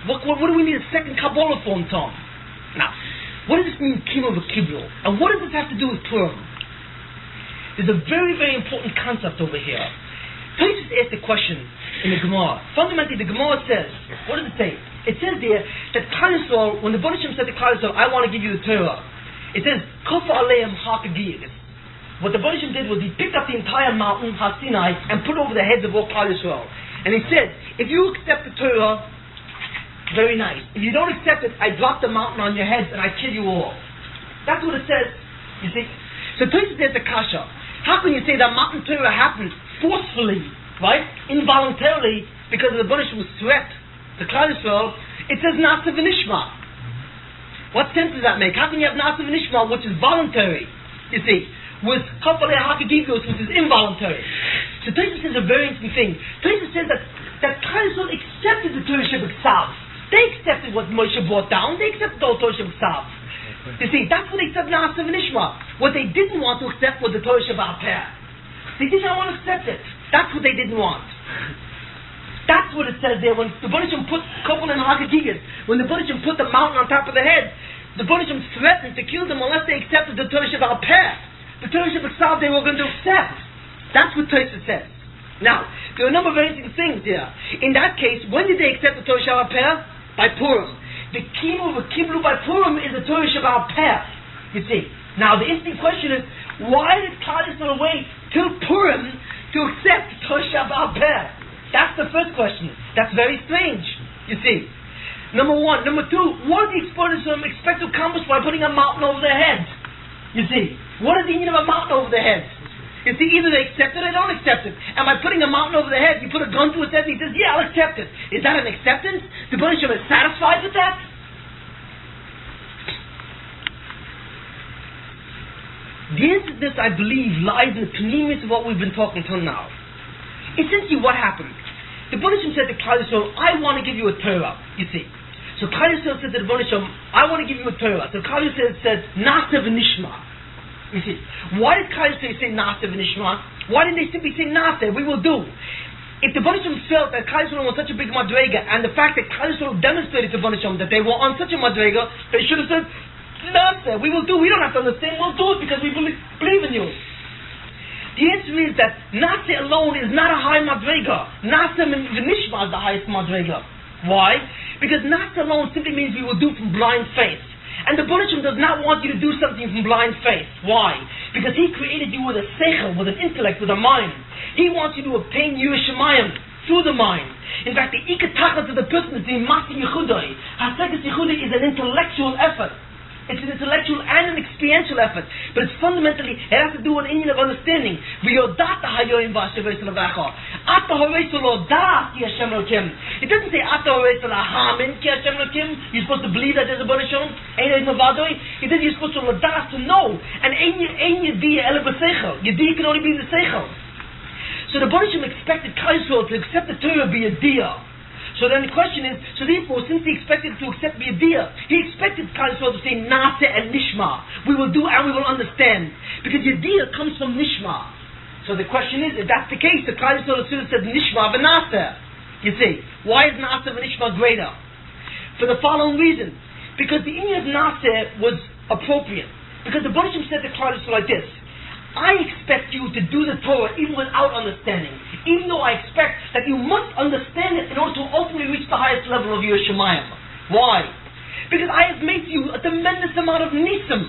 What do we need a second Kabbalah for, Tom? Now, what does this mean, Kimo v'Kiblo? And what does this have to do with Purim? There's a very, very important concept over here. Please just ask the question in the Gemara. Fundamentally, the Gemara says, what does it say? It says there that Klal Yisrael, when the Baruch Shem said to Klal Yisrael, I want to give you the Torah, it says, Kofa Aleim HaKagiyas. What the Baruch Shem did was he picked up the entire mountain, Har Sinai, and put it over the heads of all Klal Yisrael. And he said, if you accept the Torah, very nice. If you don't accept it, I drop the mountain on your heads and I kill you all. That's what it says. You see? So Tosfos says the Kasha. How can you say that mountain Torah happened forcefully, right? Involuntarily, because of the Baruch Shem's threat to Klal Yisrael? It says Nasa v'Nishma. What sense does that make? How can you have Nasa v'Nishma, which is voluntary, you see, with Kafalei HaKagigos, which is involuntary? So Tosfos says a very interesting thing. Tosfos says that Klal Yisrael accepted the Torah Shebeksav. They accepted what Moshe brought down. They accepted the Torah Shebeksav. You see, that's what they accepted Nasa v'Nishma. What they didn't want to accept was the Torah Sheba'al Peh. They did not want to accept it. That's what they didn't want. That's what it says there. When the Baruch Shem put Kofel and HaKagigos, when the Baruch Shem put the mountain on top of the head, the Baruch Shem threatened to kill them unless they accepted the Torah Sheba'al Peh. The Torah Shebeksav they were going to accept. That's what Tosfos says. Now, there are a number of very interesting things here. In that case, when did they accept the Torah Sheba'al Peh? By Purim. The Kimo v'Kiblu by Purim is the Torah Sheba'al Peh. You see. Now, the interesting question is, why did Klal Yisrael wait till Purim to accept the Torah Sheba'al Peh? That's the first question. That's very strange. You see. Number one. Number two, what did the exponents expect to accomplish by putting a mountain over their heads? You see. What is the meaning of a mountain over their heads? You see, either they accept it or they don't accept it. And by putting a mountain over their head, you put a gun to his head and he says, yeah, I'll accept it. Is that an acceptance? The Baruch Shem is satisfied with that? The answer to this, I believe, lies in the pneumius of what we've been talking till now. Essentially, what happened? The Baruch Shem said to Klal Yisrael, I want to give you a Torah, you see. So Klal Yisrael said to the Baruch Shem, I want to give you a Torah. So Klal Yisrael said, Nasa v'Nishma. You see, why did Klal Yisrael say Nasa v'Nishma? Why didn't they simply say Nasa, we will do? If the Baruch Shem felt that Klal Yisrael was such a big madrega, and the fact that Klal Yisrael demonstrated to Baruch Shem that they were on such a madrega, they should have said, Nasa, we will do. We don't have to understand, we'll do it because we believe in you. The answer is that Nasa alone is not a high madrega. Nasa v'Nishma is the highest madrega. Why? Because Nasa alone simply means we will do from blind faith. And the Baruch Shem does not want you to do something from blind faith. Why? Because He created you with a seichel, with an intellect, with a mind. He wants you to obtain Yiras Shamayim through the mind. In fact, the ikatachas of the person is the Masi Yechudai. Hasegas Yechudai is an intellectual effort. It's an intellectual and an experiential effort. But it's fundamentally, it has to do with an Indian of understanding. It doesn't say you're supposed to believe that there's a Baruch Shem. It says you're supposed to know. And Yedi can only be the Seichel. So the Baruch Shem expected Klal Yisrael to accept the Torah be a Diyah. So then the question is, so therefore, since he expected to accept the idea, he expected Klal Yisrael to say Nasa and Nishma. We will do and we will understand. Because the idea comes from Nishma. So the question is, if that's the case, the Klal Yisrael should have said Nishma v'Nasa. You see, why is Nasa v'Nishma greater? For the following reason. Because the Inyan of Nasa was appropriate. Because the Baruch Shem said to Klal Yisrael like this, I expect you to do the Torah even without understanding. Even though I expect that you must understand it in order to ultimately reach the highest level of Yiras Shamayim. Why? Because I have made you a tremendous amount of nisim.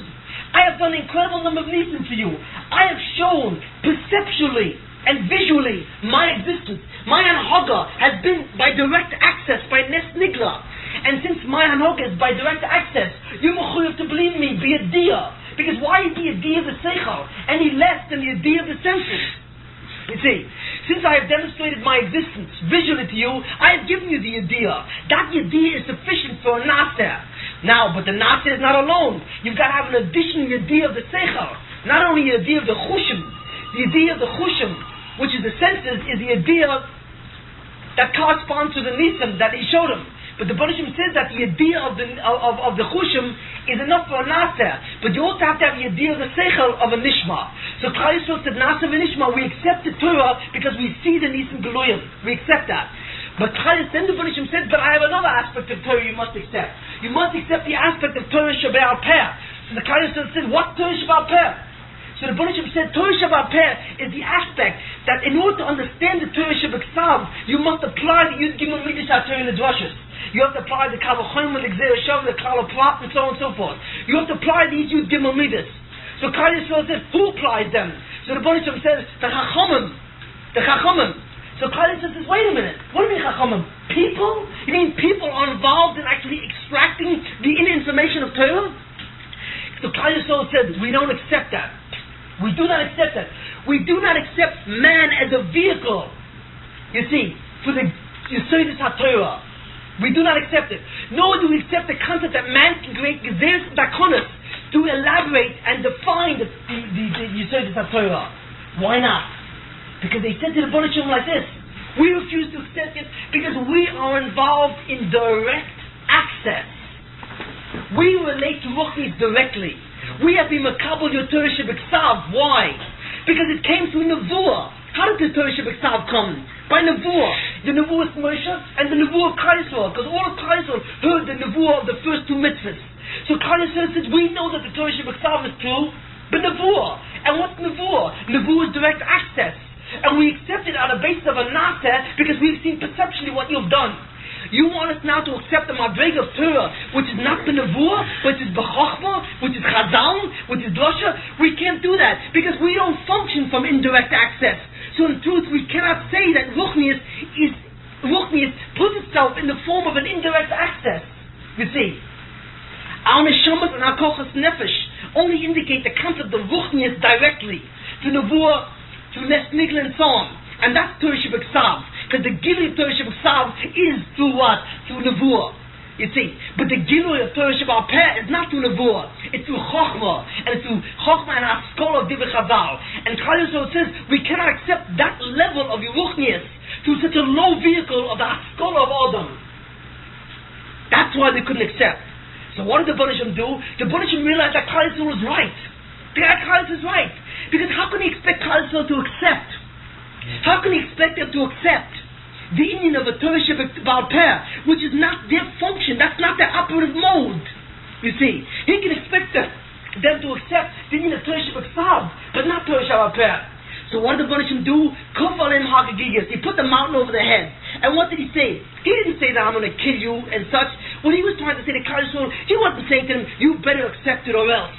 I have done an incredible number of nisim for you. I have shown perceptually and visually my existence. My anhaga has been by direct access, by Nes Nigla. And since my anhaga is by direct access, you have to believe me, be a diyah. Because why is the idea of the seichel any less than the idea of the senses? You see, since I have demonstrated my existence visually to you, I have given you the idea. That idea is sufficient for a nasa. Now, but the nasa is not alone. You've got to have an additional idea of the seichel. Not only the idea of the chushim. The idea of the chushim, which is the senses, is the idea that corresponds to the nisim that he showed him. But the Baruch Shem says that the idea of the chushim is enough for a nasa, but you also have to have the idea of the seichel of a nishma. So Klal Yisrael said nasa v'nishma. We accept the Torah because we see the nisim geluyim. We accept that. But then the Banishim said, but I have another aspect of Torah you must accept. You must accept the aspect of Torah Shabbat Peh. So the Klal Yisrael said, what Torah Shabbat Peh? So the Banishim said, Torah Shabbat Peh is the aspect that in order to understand the Torah Shabbat Ksav, you must apply the Yud Gimel Midas HaTorah in the drushes. You have to apply the Kavachim, the Gzei Shav, the Klal Prat, and so on and so forth. You have to apply these Yud Gimel Midas. So Klal Yisrael says, who applies them? So the Banishim says, the Chachamim. The Chachamim. So Klal Yisrael says, wait a minute, what do you mean Chachamim? People? You mean people are involved in actually extracting the inner information of Torah? So Klal Yisrael said, we don't accept that. We do not accept that. We do not accept man as a vehicle. You see, for the Yesodis HaTorah. We do not accept it. Nor do we accept the concept that man can create Gezeres Dakonis to elaborate and define the Yesodis HaTorah. Why not? Because they said to the Banishim like this, we refuse to accept it because we are involved in direct access. We relate to Ruchnis directly. We have been makabel your Torah Shebeksav. Why? Because it came through Nevuah. How did the Torah Shebeksav come? By Nevuah. The Nevuah of Moshe and the Nevuah of Klal Yisrael. Because all of Klal Yisrael heard the Nevuah of the first two mitzvahs. So Klal Yisrael says, we know that the Torah Shebeksav is true, but Nevuah. And what's Nevuah? Nevuah is direct access. And we accept it on the basis of a nasa because we've seen perceptually what you've done. You want us now to accept the Madreg of Torah, which is not the Nevuah, which is B'chochma, which is Chazal, which is Drasha. We can't do that because we don't function from indirect access. So in truth, we cannot say that Ruchnius puts itself in the form of an indirect access. You see, our Neshamas and our Kochas Nefesh only indicate the concept of Ruchnius directly to Nevuah, to Nes Nigla and so on. And that's Torah Shebeksav. Because the Gilui of Torah Shebeksav is through what? Through Nevuah. You see. But the Gilui of Torah Shabbat Peh is not through Nevuah. It's through Chochmah. And it's through Chochmah and Haskol of Divrei Chazal. And Klal Yisrael says, we cannot accept that level of Yeruchnius through such a low vehicle of the Haskol of Adam. That's why they couldn't accept. So what did the Banishim do? The Banishim realized that Klal Yisrael was right. Klal Yisrael is right. Because how can he expect Klal Yisrael to accept? How can he expect them to accept the Indian of a Torah Shebeksav Peh, which is not their function, that's not their operative mode? You see, he can expect them to accept the Indian of Torah Shebeksav, but not Torah Shabbat Peh. So what did the Banishim do? Kofalim Hagagigis. He put the mountain over their head. And what did he say? He didn't say that I'm going to kill you and such. What he was trying to say to Klal Yisrael, he wasn't saying to them, you better accept it or else.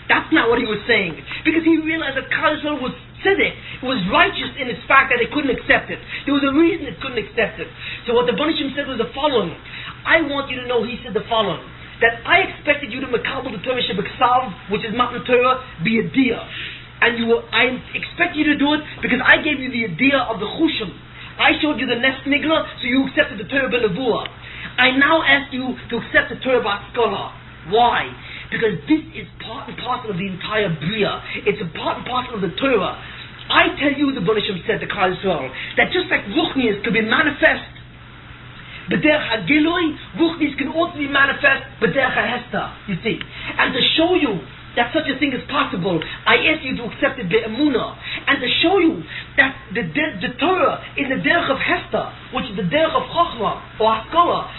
That's not what he was saying. Because he realized that Klal Yisrael was tzedek, it was righteous in its fact that it couldn't accept it. There was a reason it couldn't accept it. So what the Banishim said was the following. I want you to know, he said the following, that I expected you to makabel the Torah Shebeksav, which is Matan Torah, be a deer. And I expect you to do it because I gave you the idea of the Chushim. I showed you the Nes Nigla, so you accepted the Torah B'Nevuah. I now ask you to accept the Torah B'Haskola. Why? Because this is part and parcel of the entire Bria. It's a part and parcel of the Torah. I tell you, the Banishim said to Klal Yisrael, that just like Ruchnius could be manifest, B'derech HaGilui, Ruchnius can also be manifest B'derech HaHester, you see. And to show you that such a thing is possible, I ask you to accept it Be'emunah. And to show you that the Torah in the Derech of Hester, which is the Derech of Chochmah or Haskolah,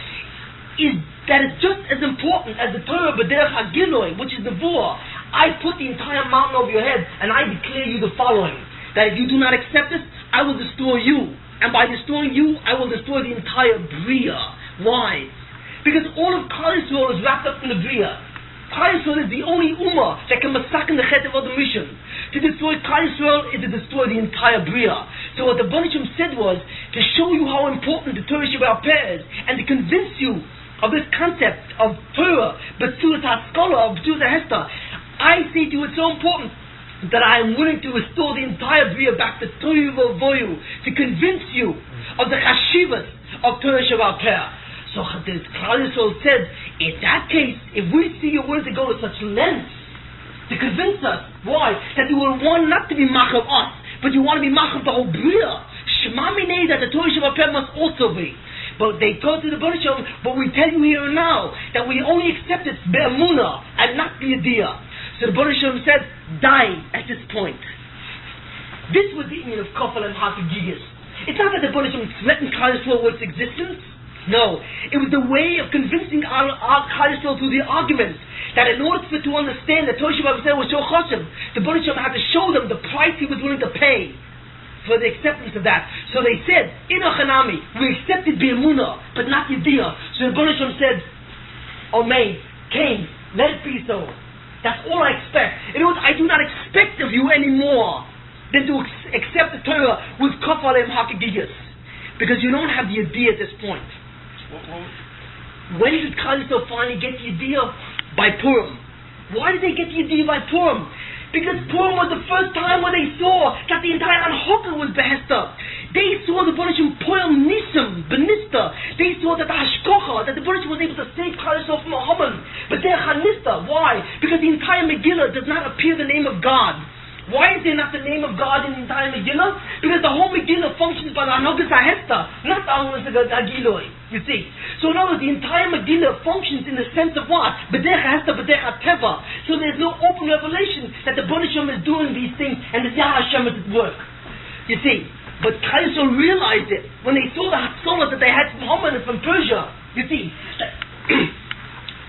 is that it's just as important as the Torah B'derech HaGilui, which is the Nevuah. I put the entire mountain over your head and I declare you the following, that if you do not accept this, I will destroy you. And by destroying you, I will destroy the entire Bria. Why? Because all of Klal Yisrael is wrapped up in the Bria. Klal Yisrael is the only Ummah that can massacre the Chet of Adam Rishon. To destroy Klal Yisrael is to destroy the entire Bria. So what the Banishim said was, to show you how important the Torah Shabbat Peh is, and to convince you of this concept of Torah, B'tzuras HaSkola, of B'tzuras HaHester, I say to you it's so important that I am willing to restore the entire Bria back to Tohu V'Vohu, to convince you of the Chashivas of Torah Shabbat Peh. So the Klal Yisrael said, in that case, if we see you're willing to go to such lengths to convince us, why? That you will want not to be Machav us, but you want to be Machav the whole Bria. Shema Minei, that the Torah Shabbat Peh must also be. But they go to the Banishim, but we tell you here and now that we only accept it Be'emunah and not the idea. So the Banishim said, die at this point. This was the meaning of Kofel and Hafigigis. It's not that the Rebbeinu Shalom threatened Klal Yisrael with its existence. No, it was the way of convincing our Klal Yisrael through the argument that in order for to understand that Torah Shabbat was so choshev, the Rebbeinu Shalom had to show them the price he was willing to pay for the acceptance of that. So they said, Inochanami, we accepted B'emunah, but not Yediyah. So the Rebbeinu Shalom said, Amen, Cain, let it be so. That's all I expect. In other words, I do not expect of you anymore than to accept the Torah with Kaf Aleim Hakegiyas. Because you don't have the Yediyah at this point. When did Klal Yisrael finally get the Yediyah? By Purim. Why did they get the Yediyah by Purim? Because Purim was the first time when they saw that the entire Anhoka was behesta. They saw the Rebbeinu Shalom Poel Nisim, Benista. They saw that the Hashkocha, that the Rebbeinu Shalom was able to save Klal Yisrael from a Haman. But they're Chanista. Why? Because the entire Megillah does not appear the name of God. Why is there not the name of God in the entire Megillah? Because the whole Megillah functions by the Anogas HaHesta, not the Anogas HaGiloi. You see? So in other words, the entire Megillah functions in the sense of what? B'derech HaHesta, B'derech HaTeva. So there's no open revelation that the Rebbeinu Shalom is doing these things and that Yah Hashem is at work. You see? But Klal Yisrael realized it when they saw the Hatzolah that they had from Haman and from Persia. You see?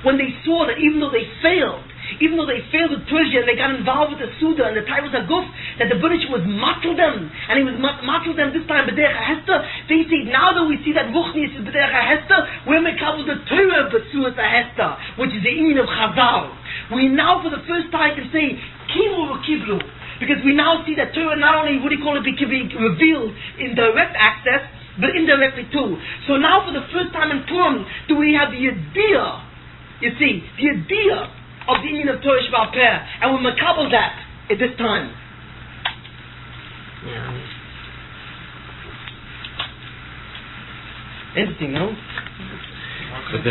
When they saw that even though they failed with Persia and they got involved with the Suda and the Taivas HaGuf, that the British was matzel them, and he was matzel them this time B'derech HaHesta. They say, now that we see that Ruchnius is B'derech HaHesta, we're mekabel the Torah B'tzuas HaHesta, which is the union of Chazal. We now for the first time can say, Kimu V'Kiblu, because we now see that Torah not only, what do you call it, be revealed in direct access, but indirectly too. So now for the first time in Purim, do we have the idea, you see, the idea of the union of Torah Sheba'al Peh, and we makabel that at this time. Yeah. Interesting, no? But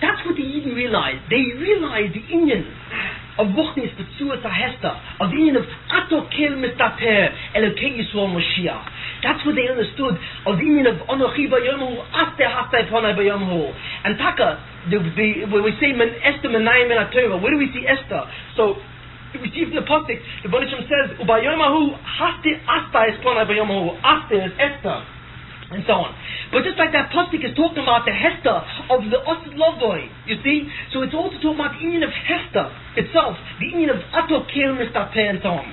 that's what the Yidden realized. They realized the union of Ruchnis B'tzuas HaHesta, of the union of Ato Kel Mistater Elokei Yisrael Moshiach. That's what they understood of the union of Anochi B'Yomhu Aste Hastei Ponai B'Yomhu. And Taka, when we say Esther Menayim in Torah, where do we see Esther? So we see from the pasuk, the Rebbeinu Shalom says, "U'B'Yomahu Hastei Astai Ponai B'Yomhu." Aste is Esther, and so on. But just like that pasuk is talking about the Hester of the Osed Lovoy, you see? So it's also talking about the union of Hester itself, the union of Ato Kel Mistater and so on.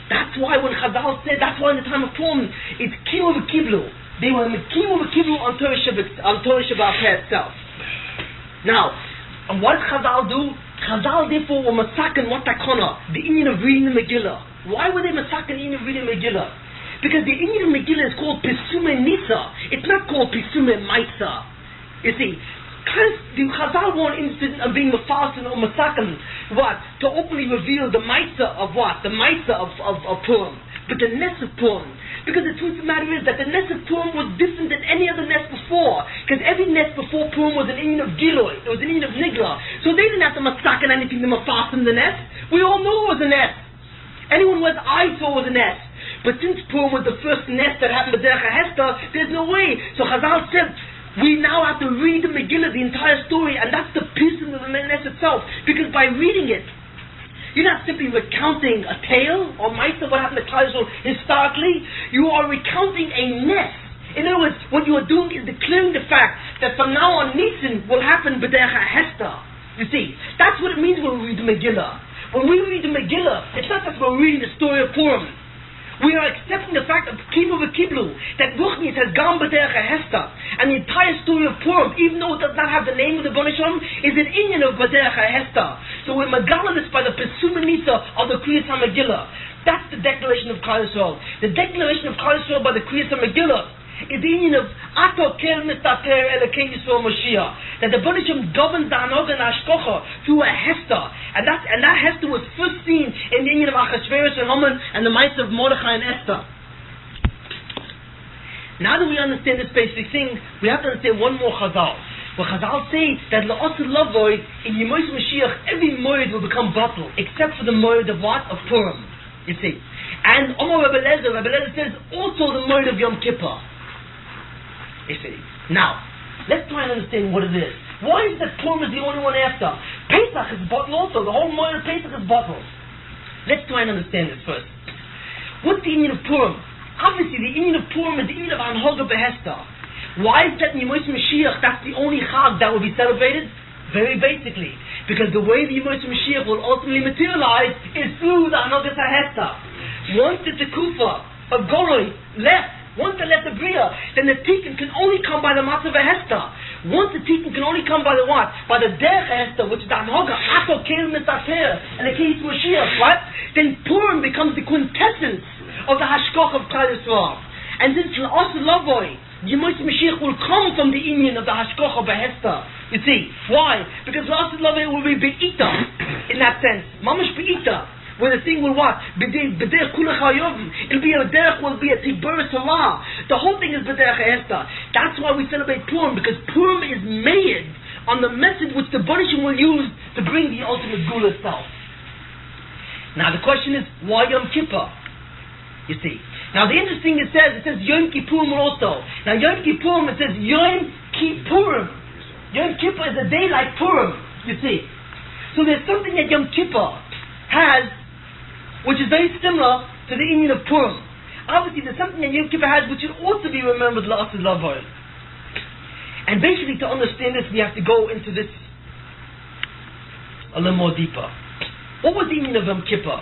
That's why when Chazal said, that's why in the time of Purim, it's Kimu V'Kiblu. They were Kimu V'Kiblu on Torah Sheba'al Peh itself. Now, and what did Chazal do? Chazal therefore were masakin what takona, the union of reading the Megillah. Why were they masakin the union of reading the Megillah? Because the union of Megillah is called Pisume Nisa. It's not called Pisume Maisa. You see, the Chazal weren't interested in being mafasin or masakin, what? To openly reveal the Maisa of what? The Maisa of Purim. But the Nes of Purim. Because the truth of the matter is that the Nes of Purim was different than any other Nes before. Because every Nes before Purim was an union of Giloi. It was an union of Nigla. So they didn't have to masakin anything to mafasin the Nes. We all knew it was a Nes. Anyone with eyes saw it was a Nes. But since Purim was the first Nes that happened with Derech HaHesta, there's no way. So Chazal said, we now have to read the Megillah, the entire story, and that's the piece of the Nes itself. Because by reading it, you're not simply recounting a tale or might of what happened to Klal Yisrael historically. You are recounting a Nes. In other words, what you are doing is declaring the fact that from now on Nisan will happen B'derech HaHesta. You see, that's what it means when we read the Megillah. When we read the Megillah, it's not that we're reading the story of Purim. We are accepting the fact of Kimu V'Kiblu, that Ruchnis has gone B'derech HaHesta, and the entire story of Purim, even though it does not have the name of the Rebbeinu Shalom, is an inyan of B'derech HaHesta. So we're magalan this by the Pesuma Nisa of the Kriyas HaMegillah. That's the declaration of Klal Yisrael. The declaration of Klal Yisrael by the Kriyas HaMegillah is the union of Ato Kel Mistater Elokei Yisrael Moshiach, that the Rebbeinu Shalom governs the Hanoga and Hashkocha through a Hester, and that Hester was first seen in the union of Achashverosh and Haman and the mites of Mordechai and Esther. Now that we understand this basic thing, we have to understand one more Chazal. Where Chazal say that La'asad Lavoy in Yemois Mashiach every moed will become bottled, except for the moed of what? Of Purim. You see. And Omar Rabbi Lezer says also the moed of Yom Kippur. You see. Now, let's try and understand what it is. Why is it that Purim is the only one after? Pesach is bottled also. The whole moed of Pesach is bottled. Let's try and understand this first. What's the Indian of Purim? Obviously, the Indian of Purim is the Indian of Anhoga Behesta. Why is that in Yemos Mashiach that's the only Chag that will be celebrated? Very basically, because the way the Yemos Mashiach will ultimately materialize is through the Anhoga Behesta. Once the Tekufa of Goloi left, once they left the Bria, then the Tikkun can only come by the Matzah Behesta. Once the Tikkun can only come by the what? By the Derech Hesta, which is the Anhoga, Ato Kel Misater, and the Keis Mashiach, right? Then Purim becomes the quintessence of the Hashkoch of Klal Yisrael. And since L'Asad Lavoi, Yemos Mashiach will come from the union of the Hashkoch of Behesta. You see, why? Because L'Asad Lavoi will be Be'ita, in that sense. Mamash Be'ita. Where the thing will what? It'll be a derech, will be a tiburis salah. The whole thing is b'derech ha'esta. That's why we celebrate Purim, because Purim is made on the method which the Banishim will use to bring the ultimate Gula itself. Now the question is, why Yom Kippur? You see. Now the interesting it says Yom Kippurim also. Now Yom Kippurim, it says Yom Kippurim. Yom Kippur is a day like Purim, you see. So there's something that Yom Kippur has which is very similar to the Indian of Purim. Obviously, there's something that Yom Kippur has which should also be remembered, L'Asad Lavoi. And basically, to understand this, we have to go into this a little more deeper. What was the Indian of Yom Kippur?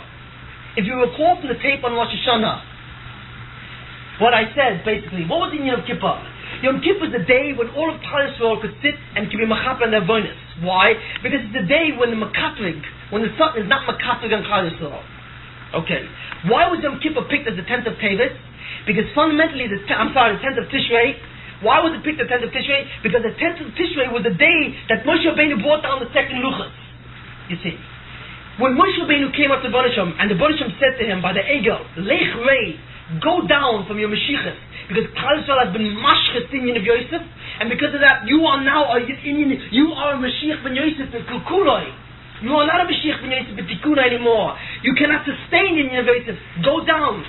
If you recall from the tape on Rosh Hashanah, what I said, basically, what was the Indian of Kippur? Yom Kippur is the day when all of Klal Yisrael could sit and could be machaper on their bonus. Why? Because it's the day when the makatrig, when the sun is not makatrig on Klal Yisrael. Okay. Why was Yom Kippur picked as the 10th of Tevis? Because fundamentally, the 10th of Tishrei. Why was it picked the 10th of Tishrei? Because the 10th of Tishrei was the day that Moshe Rabbeinu brought down the second Luchas. You see. When Moshe Rabbeinu came up to Banisham, and the Banisham said to him by the Egel, Lech Rei, go down from your Mashiachas, because Klal Yisrael has been mashchet Indian of Yosef, and because of that, you are now a Indian, you are a Mashiach ben Yosef in Kulkuloi. You are not a Mashiach ben Yosef ben Tikkuna anymore. You cannot sustain Indian of Yosef. Go down.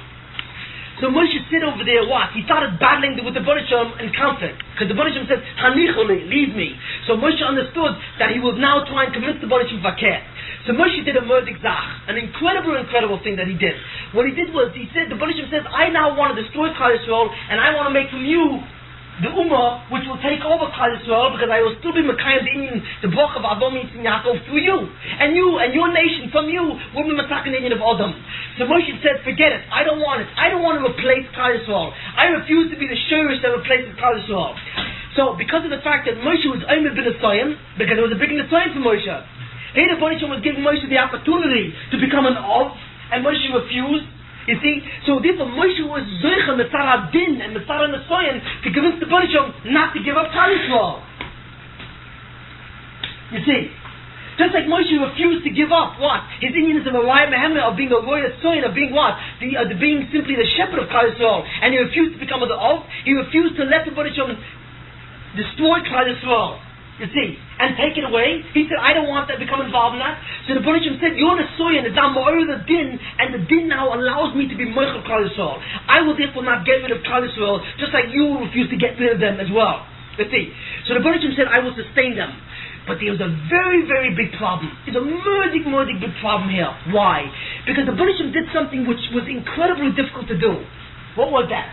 So Moshe sit over there, what? He started battling with the Banisham in conflict. Because the Banisham said, Hanicholi, leave me. So Moshe understood that he was now trying to convince the Banisham Vaket. So Moshe did a murdik zach, an incredible thing that he did. What he did was, he said, the Banisham says, I now want to destroy Klal Yisrael, and I want to make from you the Ummah, which will take over Klal Yisrael, because I will still be Mekayim the Indian, the Boch of Avon Yitzin Yaakov through you. And your nation, from you, will be Masakin Indian of Adam. So Moshe said, forget it, I don't want it. I don't want to replace Klal Yisrael. I refuse to be the Shurish that replaces Klal Yisrael. So, because of the fact that Moshe was Omer bin Asayim, because it was a big Asayim for Moshe, here the Banisham was giving Moshe the opportunity to become an Ov, and Moshe refused. You see, so therefore Moshe was Zoicha Mitzara Din and Mitzara Nesoyan to convince the Banisham not to give up Klal Yisrael. You see, just like Moshe refused to give up what? His Indians of a Raya Mehemet, of being a royal Soyan, of being what? The being simply the shepherd of Klal Yisrael, and he refused to become the Ov. He refused to let the Banisham destroy Klal Yisrael. You see, and take it away. He said, I don't want to become involved in that. So the Banisham said, you're the Soyan, it's now Ma'or the Din, and the Din now allows me to be Moichel Klal Yisrael. I will therefore not get rid of Klal Yisrael, just like you refuse to get rid of them as well. You see, so the Banisham said, I will sustain them. But there was a very, very big problem. It's a murdig big problem here. Why? Because the Banisham did something which was incredibly difficult to do. What was that?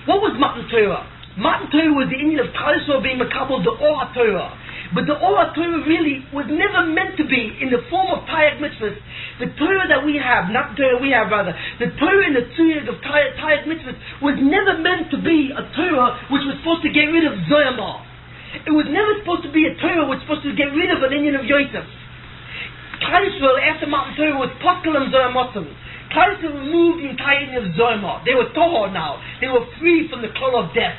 What was Matan Torah? Matan Torah was the Indian of Klal Yisrael being makabel the Or Torah. But the Or Torah really was never meant to be in the form of Tayyag Mitzvahs. The Torah that we have, not the Torah we have rather, the Torah in the Tzuyag of Tayyag Mitzvahs was never meant to be a Torah which was supposed to get rid of Zoyamah. It was never supposed to be a Torah which was supposed to get rid of an Indian of Yosef. Klal Yisrael after Matan Torah was Pascalam Zoyamatim. Klal Yisrael removed the entire Indian of Zoyamah. They were Tohor now. They were free from the call of death.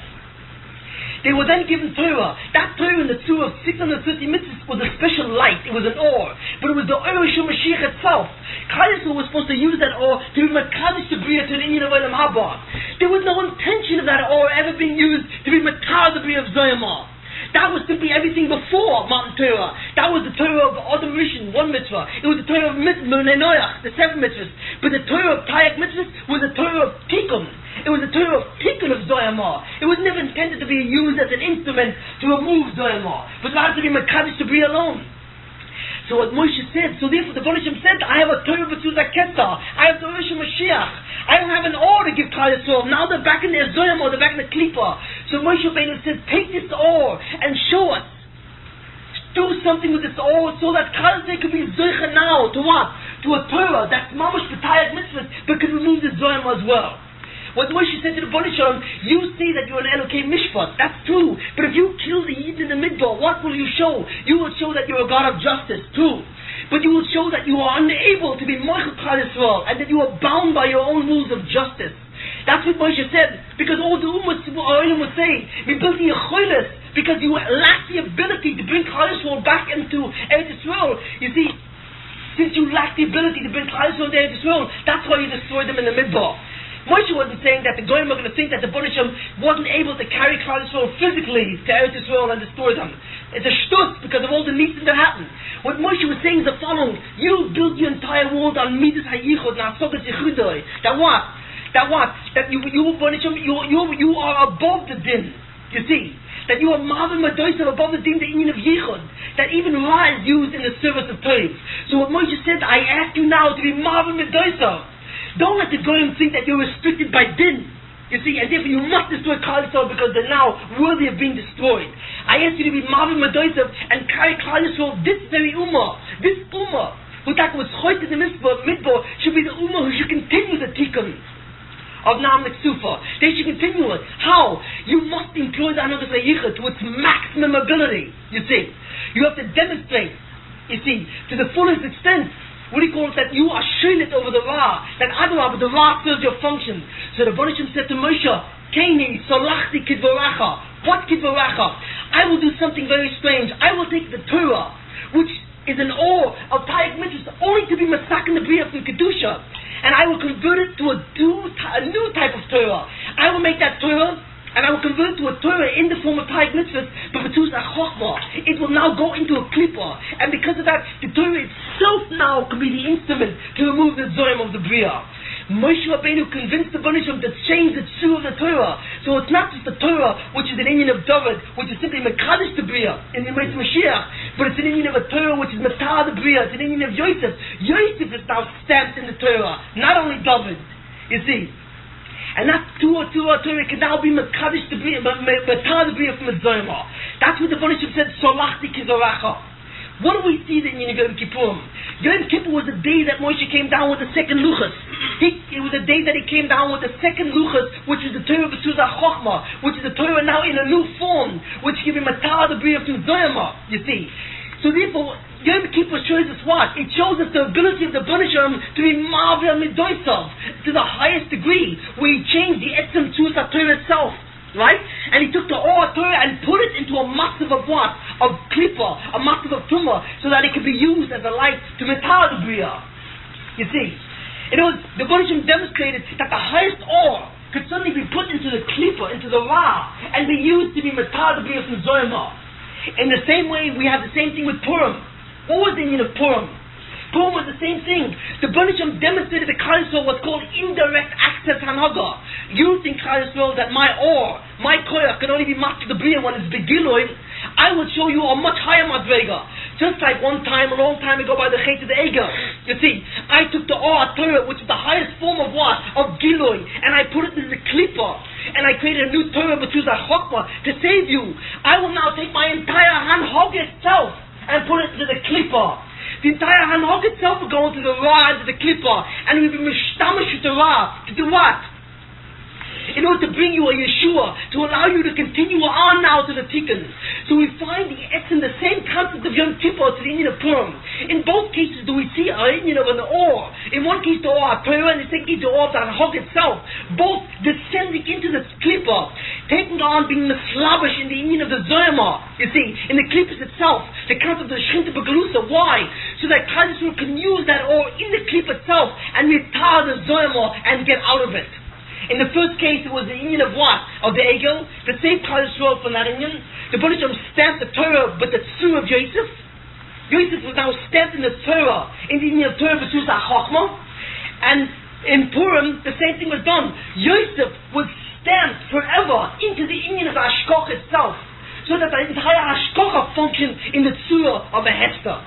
They were then given Torah. That Torah in the Torah of 630 mitzvahs was a special light. It was an or. But it was the Or Shul Mashiach itself. Klal Yisrael was supposed to use that or to be Mekadosh to Bria to the Indian of Olam Haba. There was no intention of that or ever being used to be Mekadosh the Bria of Zoyamah. That was simply everything before Matan Torah. That was the Torah of Adam Rishon, one mitzvah. It was the Torah of Noach, the 7 mitzvahs. But the Torah of Tayyag mitzvahs was the Torah of Tikkun. It was the Torah of Tikkun of Zoyamah. It was never intended to be used as an instrument to remove Zoyamah, but rather to be Mekadosh to be alone. So what Moshe said, so therefore the Baruch Hashem said, I have a Torah b'tzuzah Ketza, I have Torah Mashiach, I don't have an or to give Klal Yisrael. Now they're back in the Zoyam or they're back in the Klippa. So Moshe Rabbeinu said, take this or and show us. Do something with this or so that Klal Yisrael could be Zoycha now to what? To a Torah that's mamash b'tayat mitzvahs, but could remove the Zoyam as well. What Moshe said to the Baruch Hashem, you say that you're an Elokei Mishpat. That's true. But if you kill the Yid in the Midbar, what will you show? You will show that you're a God of justice, too. But you will show that you are unable to be Moichel Klal Yisrael, and that you are bound by your own rules of justice. That's what Moshe said. Because all the Ummah would say, we built the Yechoiles, because you lack the ability to bring Klal Yisrael back into Eretz Yisrael. You see, since you lack the ability to bring Klal Yisrael into Eretz Yisrael, that's why you destroyed them in the Midbar. Moshe wasn't saying that the Goyim are going to think that the Baruch Hashem wasn't able to carry Klal Yisrael physically to Eretz Yisrael and destroy them. It's a shtus because of all the nitzim that happened. What Moshe was saying is the following: you build your entire world on midas hayichud and asogas yichudoi. That what? That you Baruch Hashem, you are above the din. You see that you are mavim madoisav above the din, the union of yichud. That even Ra is used in the service of Torah. So what Moshe said, I ask you now to be mavim madoisav. Don't let the Goyim think that you're restricted by din. You see, and therefore you must destroy Klal Yisrael because they're now worthy of being destroyed. I ask you to be Mavim Madoisav and carry Klal Yisrael, this very Ummah, who was choit in the Midbar, should be the Ummah who should continue the Tikkun of Naam Neksufa. They should continue it. How? You must employ the Anagas HaYichud to its maximum ability. You see, you have to demonstrate, you see, to the fullest extent. What do you call it? That you are shaylit over the Ra. That Adarab, the Ra serves your function. So the Baruch Hashem said to Moshe, Keini, Solachti Kidvaracha. What Kidvaracha? I will do something very strange. I will take the Torah, which is an or of Tayyik Mitzvahs, only to be Masak in the Bria from Kedusha. And I will convert it to a new type of Torah. I will make that Torah, and I will convert it to a Torah in the form of Tayyik Mitzvahs, but it will now go into a Klippa. And because of that, the Torah itself now can be the instrument to remove the Zoyim of the Bria. Moshe Rabbeinu convinced the Baruch Hashem to change the tzur of the Torah. So it's not just the Torah, which is an Indian of David, which is simply Mekadosh the Bria in the Yemei Mashiach, but it's an Indian of a Torah which is Matar the Bria. It's an Indian of Yosef. Yosef is now stamped in the Torah, not only David. You see. And that Torah can now be Mekadosh the Bria, Matar the Bria from the Zoyimah. That's what the Baruch Hashem said, Solachti Kizoracha. What do we see in Yom Kippurim? Yom Kippur was the day that Moshe came down with the second Luchas. It was the day that he came down with the second Luchas, which is the Torah B'Tzuzah Chochmah, which is the Torah now in a new form, which gives him a Matar the Bria from Zoyimah, you see. So therefore, Yom Kippur shows us what? It shows us the ability of the Baruch Hashem to be Ma'avir Midoisav to the highest degree, where he changed the Etzem Tzuz Torah itself. Right? And he took the Or Torah and put it into a massive of what? Of Klippa, a massive of Tumah, so that it could be used as a light to Matar the Bria. You see? In other words, the Baruch Hashem demonstrated that the highest Or could suddenly be put into the Klippa, into the Ra, and be used to be Matar the Bria from Zoyimah. In the same way, we have the same thing with Purim. What was the meaning of Purim? Purim was the same thing. The Baruch Hashem demonstrated the Klal Yisrael what's called indirect access Hanaga. You think Klal Yisrael that my Or, my Koyach can only be Master the Bria when it's Begiloid. I will show you a much higher Madrega. Just like one time, a long time ago, by the Chet of the Egel. You see, I took the Or Torah, which is the highest form of what? Of Giloy, and I put it in the Klippa. And I created a new Torah, B'Tzuzah Chochmah, to save you. I will now take my entire Hanhog itself and put it into the Klippa. The entire Hanhog itself will go into the Ra, into the Klippa, and we will be mishtamish with the Ra. To do what? In order to bring you a Yeshua, to allow you to continue on now to the Tikkun. So we find the essence, the same concept of Yom Kippur to the Indian of Purim. In both cases do we see an Indian of an Or. In one case the Or Torah, and in the second case the Or of the Hanhog itself. Both descending into the Klippa, taking on being the Slavish in the Indian of the Zoyimah. You see, in the Klippas itself, the concept of the Shrinta Begalusa. Why? So that Klal Yisrael can use that Or in the Klippa itself and mitar the Zoyimah and get out of it. In the first case, it was the union of what? Of the Egel. The same Klal Yisrael from that union. The Baruch Hashem stamped the Torah, but the tzur of Yosef. Yosef was now stamped in the Torah, in the union of Torah B'Tzuzah Chochmah. And in Purim, the same thing was done. Yosef was stamped forever into the union of Hashkoch itself, so that the entire Hashkoch functioned in the tzur of a Hester.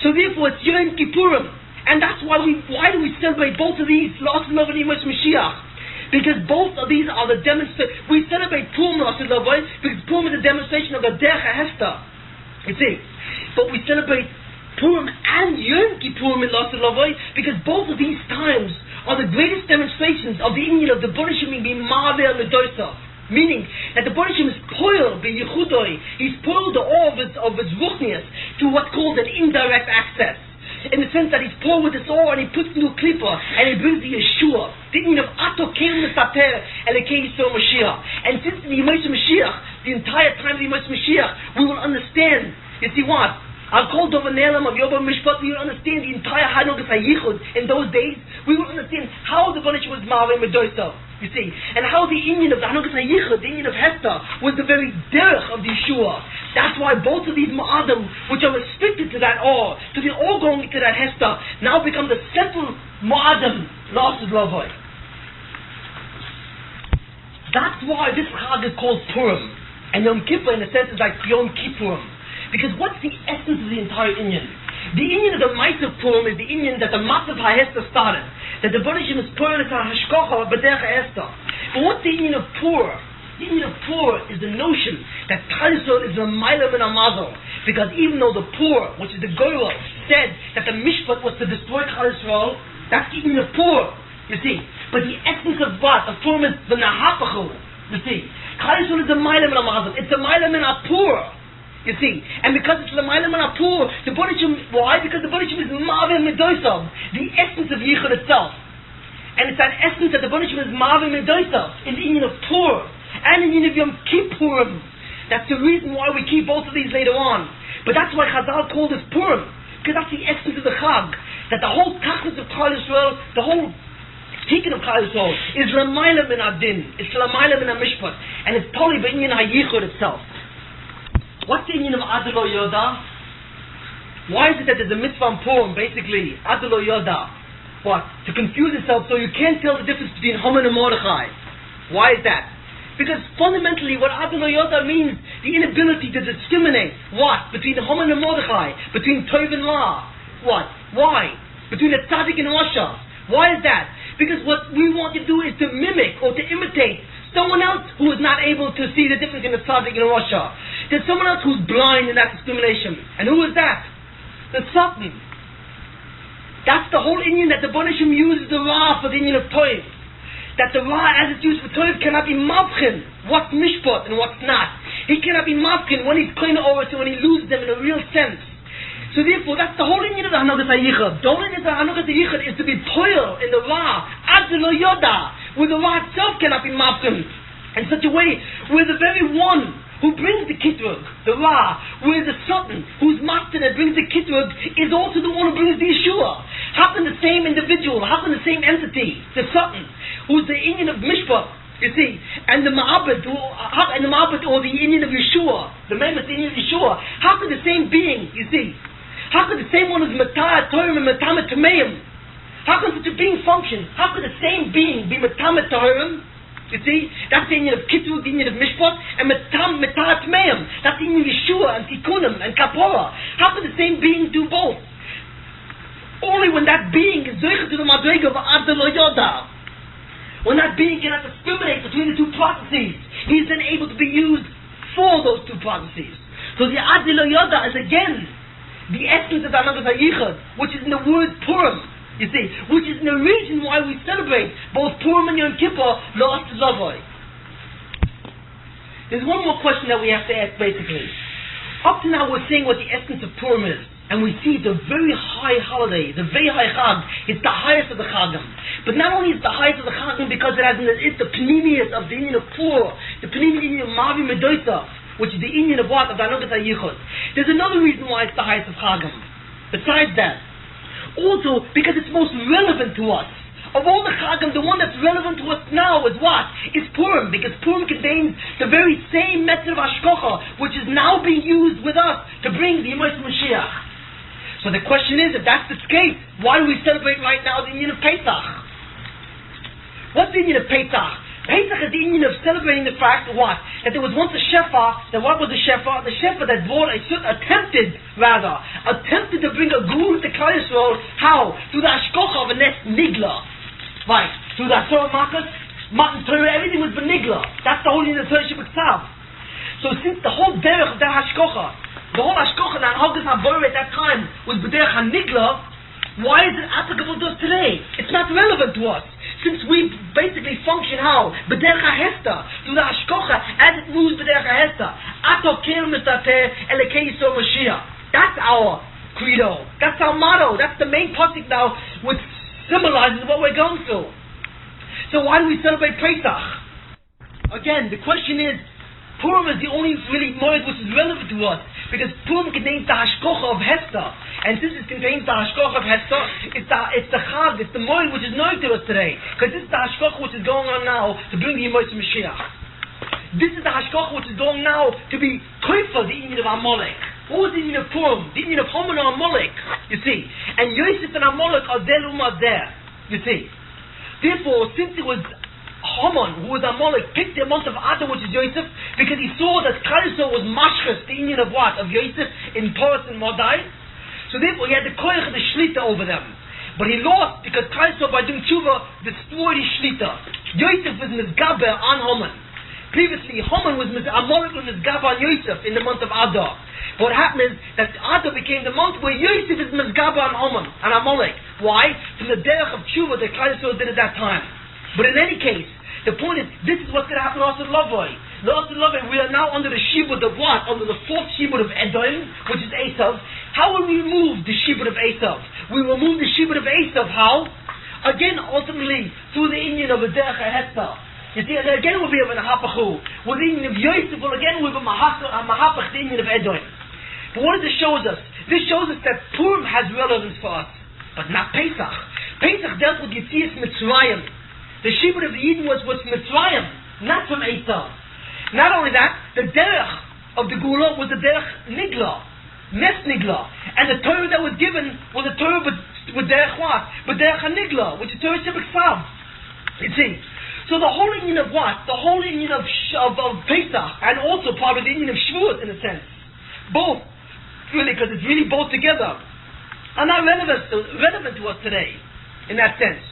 So therefore it's Yom Kippurim. And that's why do we celebrate both of these, La'aseh Lov and Yemos Mashiach? Because both of these are the demonstration. We celebrate Purim La'aseh Lov because Purim is a demonstration of the Derech HaHester. You see? But we celebrate Purim and Yom Kippurim in La'aseh Lov because both of these times are the greatest demonstrations of the inyan of the Bonishim being Ma'aver Medosa. Meaning that the Bonishim is poiled by Yechudoi. He's poiled the awe of his ruchnius to what's called an indirect access. In the sense that he's poured with this oil and he puts into a klippa and he brings the Yeshua. The inyan of Ato Keil Mesaper Elekei Yisrael Mashiach. And since the Yemos Mashiach, the entire time of the Yemos Mashiach, we will understand. You see what? I'll call Dovanelam of Yobam Mishpat. We will understand the entire Hanogas HaYichud in those days. We will understand how the Bonishim was Ma'aveh Medosa. You see, and how the inyan of the Hanogas HaYichud, the inyan of Hester, was the very derech of the Yeshua. That's why both of these Ma'adim, which are restricted to that awe, to the all going to that Hester, now become the central Ma'adim, La'aseh Lov. That's why this Chag is called Purim. And Yom Kippur, in a sense, is like Yom Kippurim. Because what's the essence of the entire inyan? The inyan of the Ma'aser Purim is the inyan that the Matzav HaHester started. That the Bonishim is Purim is HaHashkocha B'derech HaHester. But what's the inyan of Pur? The inyan of Pur is the notion that Klal Yisrael is a Mailam and a Mazel. Because even though the Pur, which is the Goyla, said that the Mishpat was to destroy Klal Yisrael, that's the inyan of Pur. You see? But the essence of what? Of Purim is the Nahapachu. You see? Klal Yisrael is a Mailam and a Mazel. It's a Mailam and a Pur. You see, and because it's L'mayla Min HaPur, the Bonishim, why? Because the Bonishim is Ma'aveh Medosav, the essence of Yichud itself. And it's that essence that the Bonishim is Ma'aveh Medosav, in the inyan of Pur, and in the inyan of Yom Kippurim. That's the reason why we keep both of these later on. But that's why Chazal called this Purim, because that's the essence of the Chag, that the whole Tachlis of Klal Yisrael, the whole Tikkun of Klal Yisrael, is L'mayla Min HaDin, it's L'mayla Min HaMishpat, and it's totally by inyan HaYichud itself. What's the inyan of Adelo Yoda? Why is it that there's a mitzvah on Purim, basically, Adelo Yoda? What? To confuse yourself so you can't tell the difference between Haman and Mordechai. Why is that? Because fundamentally what Adelo Yoda means, the inability to discriminate. What? Between Haman and Mordechai. Between Tov and Ra. What? Why? Between the Tzaddik and Rasha. Why is that? Because what we want to do is to mimic or to imitate someone else who is not able to see the difference in the Tzaddik and Rasha. There's someone else who's blind in that discrimination. And who is that? The Satan. That's the whole inyan that the Bonishim uses the Ra for the inyan of Toiv. That the Ra, as it's used for Toiv, cannot be mavchin. What's mishpat and what's not. He cannot be mavchin when he's clean over to when he loses them in a real sense. So therefore, that's the whole inyan of the Hanogas HaYichud. The whole inyan of the Hanogas HaYichud is to be toil in the Ra, ad lo yoda, where the Ra itself cannot be mavchin. In such a way, where the very one who brings the kitrug, the Ra, where the Satan, who's master that brings the kitrug, is also the one who brings the Yeshua. How can the same individual, how can the same entity, the Satan, who's the inyan of Mishpah, you see, and the Ma'abed, or the inyan of Yeshua, the mammoth inyan of Yeshua, how could the same being, you see, how could the same one who's Matah Torim and Matah Tameim, how can such a being function? How could the same being be Matah Torim? You see, that's the inyan of Kitrug, the inyan of Mishpat, and Metat Meim. That's the inyan of Yeshua and Tikkunim and Kapora. How can the same being do both? Only when that being is zoichet to the madrega of Adelo Yoda. When that being cannot discriminate between the two processes, he is then able to be used for those two processes. So the Adelo Yoda is again the essence of the Hanogas HaYichud, which is in the word Purim. You see, which is the reason why we celebrate both Purim and Yom Kippur, La'aseh Lov. There's one more question that we have to ask basically. Up to now we're saying what the essence of Purim is. And we see it's a very high holiday, the very high Chag. It's the highest of the Chagim. But not only is it the highest of the Chagim because it's the Pnimius of the inyan of Pur, the Pnimius inyan of Mavi Medosa, which is the inyan of what? Of the Hanogas HaYichud. There's another reason why it's the highest of Chagim. Besides that, also, because it's most relevant to us. Of all the Chagim, the one that's relevant to us now is what? Is Purim, because Purim contains the very same method of Hashkocha, which is now being used with us to bring the Yemos Mashiach. So the question is, if that's the case, why do we celebrate right now the inyan of Pesach? What's the inyan of Pesach? Pesach is the Indian of celebrating the fact what? That there was once a shefa, that what was the shefa? The shefa that brought attempted to bring a gul to Klal Yisrael. How? Through the Ashkocha of a nest nigla. Right. Through the Torah Marcus, Matan Torah, everything was benigla. That's the whole Indian of Torah Shabbat. So since the whole derech of that Hashkocha, the whole Hashkocha and Haggas HaBorah at that time was b'derech HaNigla, why is it applicable to us today? It's not relevant to us. Since we basically function how? B'derech HaHester, through the Hashkocha, as it moves b'derech HaHester. Ato kel mitateh elekei Yisrael Mashiach. That's our credo. That's our motto. That's the main pasuk now, which symbolizes what we're going through. So why do we celebrate Pesach? Again, the question is, Purim is the only really moed which is relevant to us, because Purim contains the Hashkocha of Hester, and since it contains the Hashkocha of Hester, it's the Chag, it's the moed which is known to us today, because this is the Hashkocha which is going on now to bring the Yemos Mashiach. This is the Hashkocha which is going now to be Koifa, the Indian of Amalek. What was the Indian of Purim? The Indian of Haman or Amalek, you see. And Yosef and Amalek are there, you see. Therefore, since it was Haman, who was Amalek, picked the month of Adar, which is Yosef, because he saw that Klal Yisrael was mashchas, the Indian of what? Of Yosef in Paras and Modai. So therefore he had the koyach of the shlita over them. But he lost because Klal Yisrael, by doing tshuva, destroyed his shlita. Yosef was mizgaber on Haman. Previously, Haman was Amalek was mizgaber on Yosef in the month of Adar. But what happened is that Adar became the month where Yosef is mizgaber on Haman and Amalek. Why? From the derech of tshuva that Klal Yisrael did at that time. But in any case, the point is, this is what's going to happen to us at Lavoi. We are now under the shibud of what? Under the fourth shibud of Edom, which is Esav. How will we remove the shibud of Esav? We remove the shibud of Esav, how? Again, ultimately, through the Indian of a Derech HaHester. You see, and again we'll be of a Nahapachu. With the Indian of Yosef, well again we'll be a Mahapach, the Indian of Edom. But what does this show us? This shows us that Purim has relevance for us, but not Pesach. Pesach dealt with Yetzias Mitzrayim. The shibud of the Eden was Mitzrayim, not from Esav. Not only that, the derech of the Gula was the derech Nigla, Nes Nigla, and the Torah that was given was the Torah with derech what? With derech HaNigla, which is Torah Shebeksav. You see, so the whole Indian of what? The whole Indian of Pesach, and also part of the Indian of Shavuot in a sense, both really, because it's really both together, are not relevant to us today in that sense.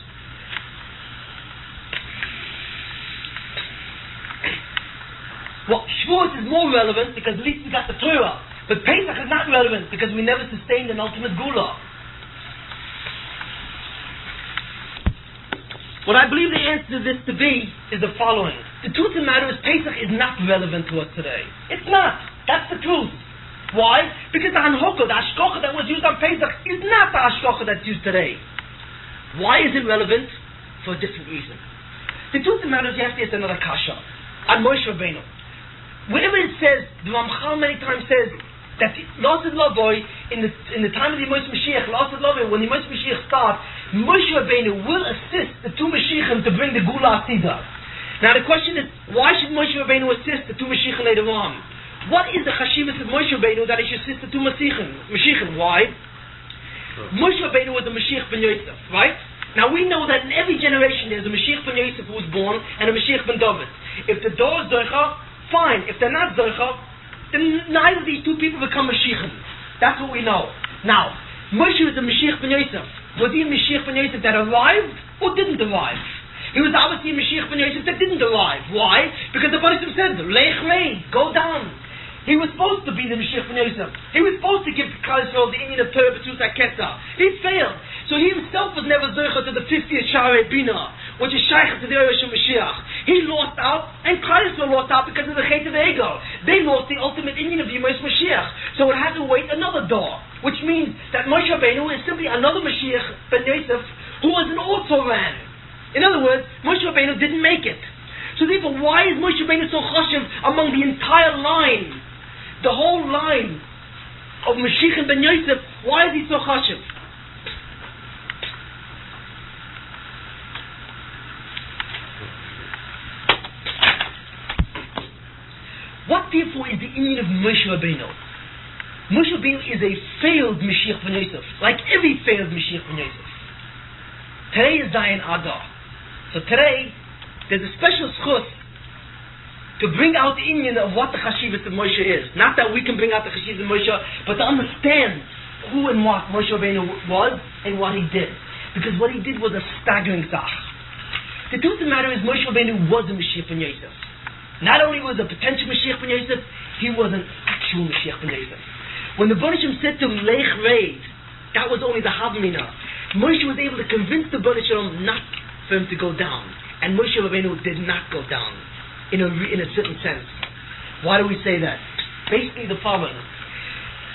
Well, Shavuot is more relevant because at least we got the Torah. But Pesach is not relevant because we never sustained an ultimate Gula. What I believe the answer to this to be is the following. The truth of the matter is Pesach is not relevant to us today. It's not. That's the truth. Why? Because the Hanhoka, the Hashkocha that was used on Pesach is not the Hashkocha that's used today. Why is it relevant? For a different reason. The truth of the matter is you have to answer another kasha. On Moshe Rabbeinu. Whenever it says, the Ramchal many times says that Lasid Lavoy in the time of the Moshe Mashiach, Lasid Lavoy, when the Moshe Mashiach starts, Moshe Rabbeinu will assist the two Mashiachim to bring the Gula Asida. Now the question is, why should Moshe Rabbeinu assist the two Mashiachim later on? What is the Chashivas of Moshe Rabbeinu that he should assist the two Mashiachim? Why? Moshe Rabbeinu was the Mashiach ben Yosef, right? Now we know that in every generation there's a Mashiach ben Yosef who was born and a Mashiach ben David. If the door is Zoicha, fine. If they're not Zoicha, then neither of these two people become Mashiachim. That's what we know. Now, Moshe was a Mashiach ben Yosef. Was he a Mashiach ben Yosef that arrived or didn't arrive? He was obviously a Mashiach ben Yosef that didn't arrive. Why? Because the Baruch said, Lech Lei, go down. He was supposed to be the Mashiach ben Yosef. He was supposed to give to Klal Yisrael the Indian of Torah B'Tzut HaKetza. He failed. So he himself was never Zoicha to the 50th Sharei Bina, which is Shaykh to the Eresh Mashiach. He lost out, and Klal Yisrael lost out because of the Chet of the Ego. They lost the ultimate Indian of Yemos Mashiach. So it had to wait another door, which means that Moshe Rabbeinu is simply another Mashiach ben Yosef who was an also ran. In other words, Moshe Rabbeinu didn't make it. So therefore, why is Moshe Rabbeinu so chashiv among the entire line? The whole line of Mashiach ben Yosef, why is he so chashiv? What therefore is the Indian of Moshe Rabbeinu? Moshe Rabbeinu is a failed Mashiach ben Yosef, like every failed Mashiach ben Yosef. Today is Zayin Adar. So today, there's a special schus to bring out the inyan of what the chashivas of Moshe is. Not that we can bring out the chashivas of Moshe, but to understand who and what Moshe Rabbeinu was and what he did. Because what he did was a staggering zach. The truth of the matter is Moshe Rabbeinu was a Mashiach ben Yosef. Not only was a potential Mashiach ben Yosef, he was an actual Mashiach ben Yosef. When the Baruch Shem said to him, Lech Reid, that was only the Havmina. Moshe was able to convince the Baruch Shem not for him to go down. And Moshe Rabbeinu did not go down. In a certain sense. Why do we say that? Basically the following.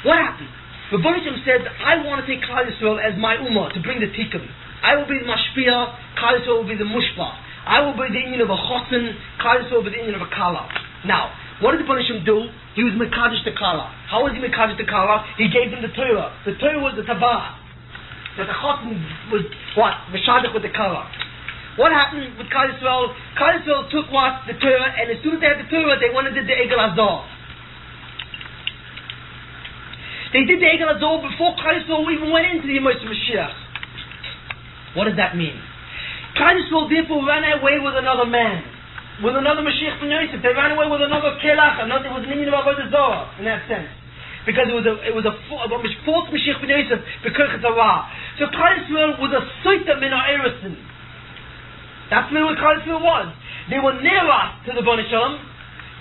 What happened? The Baruch Shem said, I want to take Klal Yisrael as my ummah to bring the tikkun. I will be the mashpia, Klal Yisrael will be the mushpa. I will be the inyan of a chosin, Klal Yisrael will be the inyan of a kala. Now, what did the Baruch Shem do? He was mekadosh the kala. How was he mekadosh the kala? He gave them the Torah. The Torah was the tabah. That the chosin was what? Meshadach with the kala. What happened with Klal Yisrael? Klal Yisrael took what? The Torah, and as soon as they had the Torah, they went and did the Egel Hazor. They did the Egel Hazor before Klal Yisrael even went into the Yemot Mashiach. What does that mean? Klal Yisrael therefore ran away with another man, with another Mashiach ben Yosef. They ran away with another Kelach, another was an Indian of Avodah Zorah in that sense. Because it was a false Mashiach ben Yosef, B'Kerchet Torah. So Klal Yisrael was a Soita min ha'Eresin. That's what Klal Yisrael was. They were nearest to the Bnei Shalom.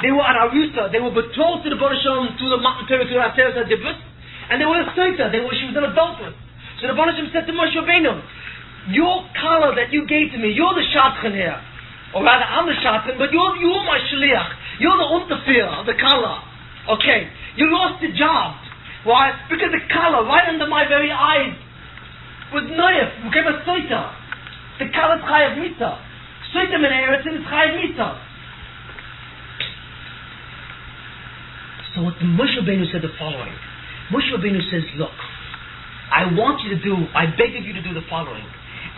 They were an Arusa. They were betrothed to the Bnei Shalom through the Matan Torah, through Aseret HaDibros. And they were a Soita. She was an adulteress. So the Bnei Shalom said to Moshe Rabbeinu, your kala that you gave to me, you're the Shatchan here. Or rather, I'm the Shatchan, but you're my Shaliach. You're the Unterfeer of the kala. Okay. You lost the job. Why? Because the kala, right under my very eyes, was Noyef. You gave a Soita. The kala is chayav mitzvah. Soita min ha'eretzin is chayav mitzvah. So what the Moshe Rabbeinu said the following. Moshe Rabbeinu says, look, I beg of you to do the following.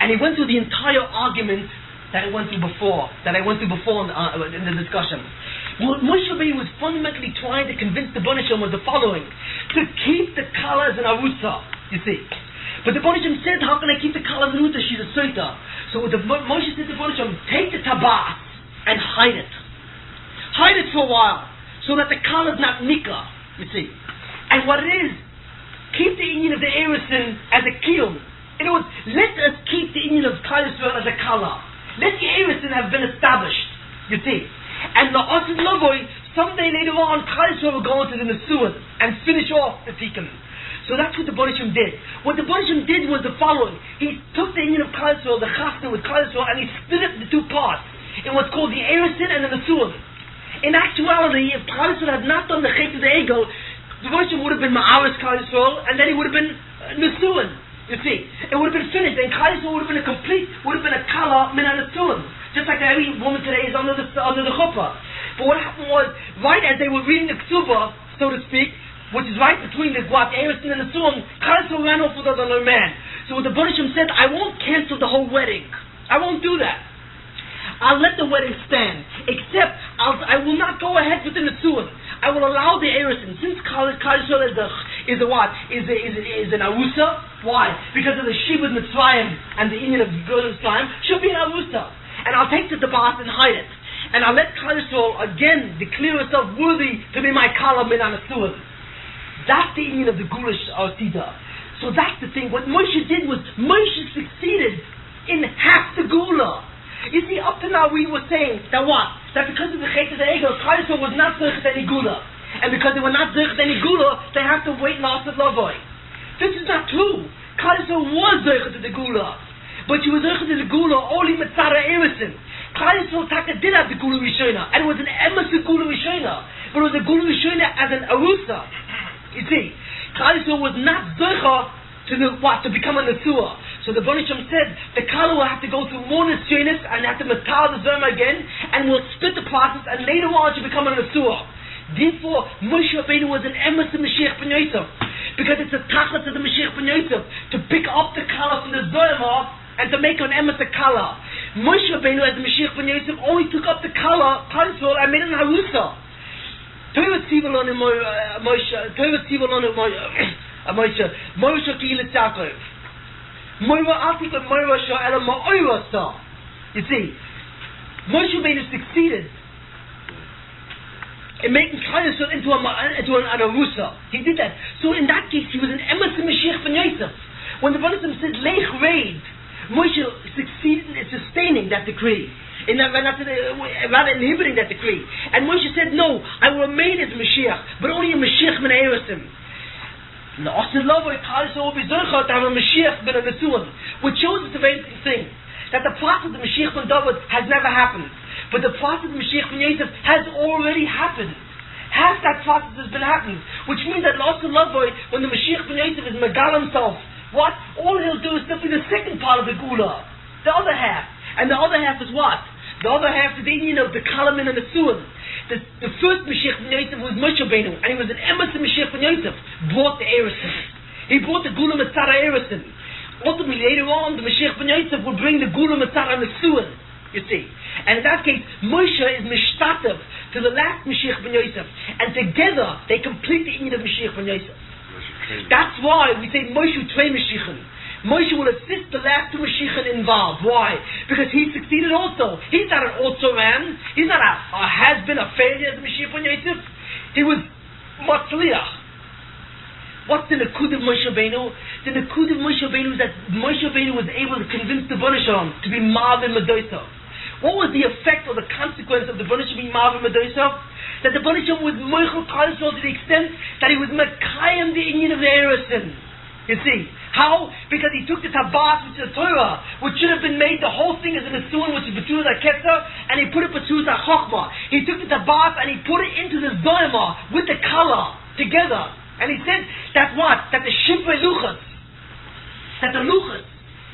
And he went through the entire argument that I went through before in the discussion. What Moshe Rabbeinu was fundamentally trying to convince the Bnei Shalom was the following. To keep the kala as an arusa, you see. But the Bnei Shalom said, how can I keep the kala as an arusa? She's a soita. So Moshe said to the Bnei Shalom, take the tabas and hide it. Hide it for a while. So that the kala is not nika, you see. And what it is, keep the inyan of the Eresin as a kiyum. In other words, let us keep the inyan of Klal Yisrael as a kala. Let the Eresin have been established, you see. And the Osid Lovoy, someday later on, Klal Yisrael will go into the Nesuah and finish off the tikkun. So that's what the Baruch Shem did. What the Baruch Shem did was the following. He took the inyan of Klal Yisrael, the chasna with Klal Yisrael, and he split it into two parts. In what's called the Eresin and the Nesuah. In actuality, if Klal Yisrael had not done the Chet of the Egel, the Baruch Shem would have been Ma'aris Klal Yisrael, and then he would have been Nesuah. You see, it would have been finished, and Klal Yisrael would have been a kala min ha-Nesuah. Just like every woman today is under the chuppah. But what happened was, right as they were reading the ksubah, so to speak, which is right between the Eresin and the Nesuah, Klal Yisrael ran off with another man. So what the Baruch Shem said, I won't cancel the whole wedding. I won't do that. I'll let the wedding stand, except I will not go ahead with the Nesuah. I will allow the Eresin. Since Klal Yisrael is an Arusa. Why? Because of the Shibud Mitzrayim and the inyan of Gilad Mitzrayim, she'll be an Arusa. And I'll take the Tabas and hide it. And I'll let Klal Yisrael again declare herself worthy to be my Kala min ha-Nesuah. That's the inyan of the Gulish Artida. So that's the thing. What Moshe did was, Moshe succeeded in half the Gula. You see, up to now we were saying that what? That because of the Chet of the Egel, Klal Yisrael was not Zerchet any Gula. And because they were not Zerchet any Gula, they have to wait last at Lavoi. This is not true. Klal Yisrael was Zerchet to the Gula. But she was Zerchet to the Gula only Mitzara Eresin. Klal Yisrael Taka did have the Gula Rishona. And it was an Emes Gula Rishona. But it was a Gula Rishona as an Arusa. You see, Klal Yisrael was not Zerchet to become a Nesuah. So the Baruch Shem said, the Kala will have to go through more Nisyonis and have to matar the Zerma again, and will split the process, and later on she'll become a Nesuah. Therefore, Moshe Rabbeinu was an emes of Mashiach ben Yosef, because it's a tachlis of the Mashiach ben Yosef, to pick up the Kala from the Zerma, and to make an emes a Kala. Moshe Rabbeinu as the Mashiach ben Yosef only took up the Kala, and made it an Harusa. Torah Tziva Lanu Moshe Ki'ilat Yaakov. You see, Moshe Rabbeinu succeeded in making Klal Yisrael into an Arusa. He did that. So in that case, he was an Emes Mashiach ben Yosef. When the Baruch said, Lech Reid, Moshe succeeded in sustaining that decree. Rather inhibiting that decree. And Moshe said, no, I will remain as Mashiach, but only a Mashiach ben Eresim. The Osir Lovoi, Klal Yisrael will be Zochah to have a Mashiach ben Nesuan, which shows us a very interesting thing. That the process of the Mashiach ben David has never happened. But the process of Mashiach ben Yosef has already happened. Half that process has been happening. Which means that L'Osir Lovoi, when the Mashiach ben Yosef is Megal himself, what? All he'll do is simply the second part of the Gula. The other half. And the other half is what? The other half is the union of the Kalamin and the Suan. The first Mashiach ben Yosef was Moshe Rabbeinu, and he was an Emes Mashiach ben Yosef, brought the Eresin. He brought the Gula Mitzara Eresin. Ultimately, later on, the Mashiach ben Yosef will bring the Gula Mitzara and the Suan, you see. And in that case, Moshe is Mishtatev to the last Mashiach ben Yosef, and together, they complete the union of Mashiach ben Yosef. That's why we say Moshe Tvei Mashiachim. Moshe will assist the last two Mashiachim involved. Why? Because he succeeded also. He's not an also man. He's not has been a failure as a Mashiach ben Yosef. He was Matzliach. What's the Nakud of Moshe Rabbeinu? The Nakud of Moshe Rabbeinu is that Moshe Rabbeinu was able to convince the Bnei Shalom to be Marvin Medoisov. What was the effect or the consequence of the Bnei Shalom being Marvin Medoisov? That the Bnei Shalom was Moichel Klal Yisrael to the extent that he was Mekayim the Inyan of the Eresin. You see. How? Because he took the Tabat, which is the Torah, which should have been made, the whole thing is in the Suan, which is B'tzur Ketzer, and he put it B'tzur Chochmah. He took the Tabat and he put it into the Zoyma with the Kala together. And he said that what? That the Shifrei Luchas, that the Luchas,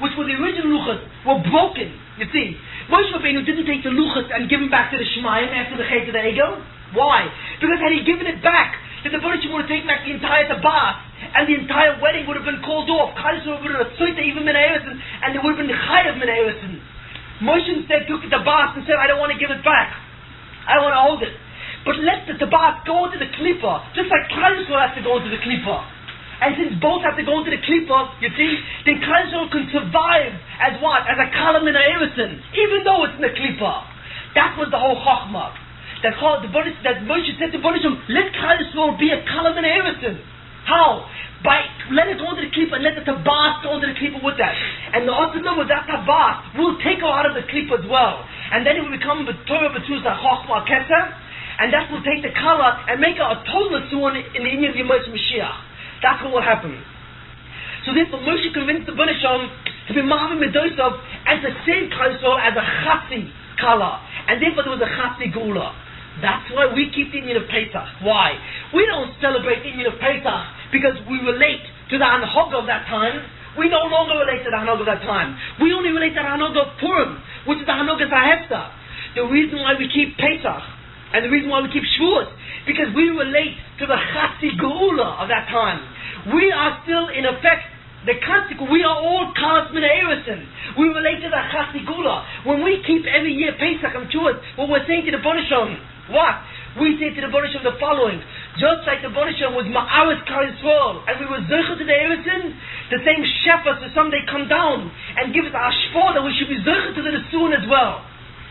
which were the original Luchas, were broken. You see, Moshe Rabbeinu didn't take the Luchas and give them back to the Shemayim after the Chet of the Ego. Why? Because had he given it back, then the Baruch would have taken back the entire Tabat, and the entire wedding would have been called off. Klal Yisrael would have been even min Eresin, and there would have been Chayav min Eresin. Moshe instead took the Tabat and said, I don't want to give it back. I want to hold it. But let the Tabat go into the Klippa, just like Klal Yisrael has to go into the Klippa. And since both have to go into the Klippa, you see, then Klal Yisrael can survive as what? As a Kala min Eresin, even though it's in the Klippa. That was the whole Chochmah. That Moshe said to Bnei Shalom, let Klal Yisrael be a Kala min Eresin. How? By let it go into the Klippa and let the Tabat go into the Klippa with that. And the Osir with that Tabat will take her out of the Klippa as well. And then it will become the Torah B'tzuz Chochmah Ketzer, and that will take the Kala and make her a total Suan in the Inyan of Yemais Mashiach. That's what will happen. So therefore Moshe convinced the Bnei Shalom to be Marvin Medoisov and to save Klal Yisrael as a Chatzi Kala. And therefore there was a Chatzi Gula. That's why we keep the Inyan of Pesach. Why? We don't celebrate the Inyan of Pesach because we relate to the Hanhog of that time. We no longer relate to the Hanhog of that time. We only relate to the Hanhog of Purim, which is the Hanhog of Hafta. The reason why we keep Pesach and the reason why we keep Shavuot, because we relate to the Chatzi Geula of that time. We are still in effect the consequence. We are all Kalas Min Eresin. We relate to the Chatzi Geula. When we keep every year Pesach and Shavuot, what we're saying to the Bnei Shalom, what? We say to the Bnei Shalom the following: just like the Bnei Shalom was Ma'aris Klal Yisrael, and we were Zercha to the Eresin, the same Shepherds will someday come down and give us our Shfor that we should be Zercha to the Nesuan as well.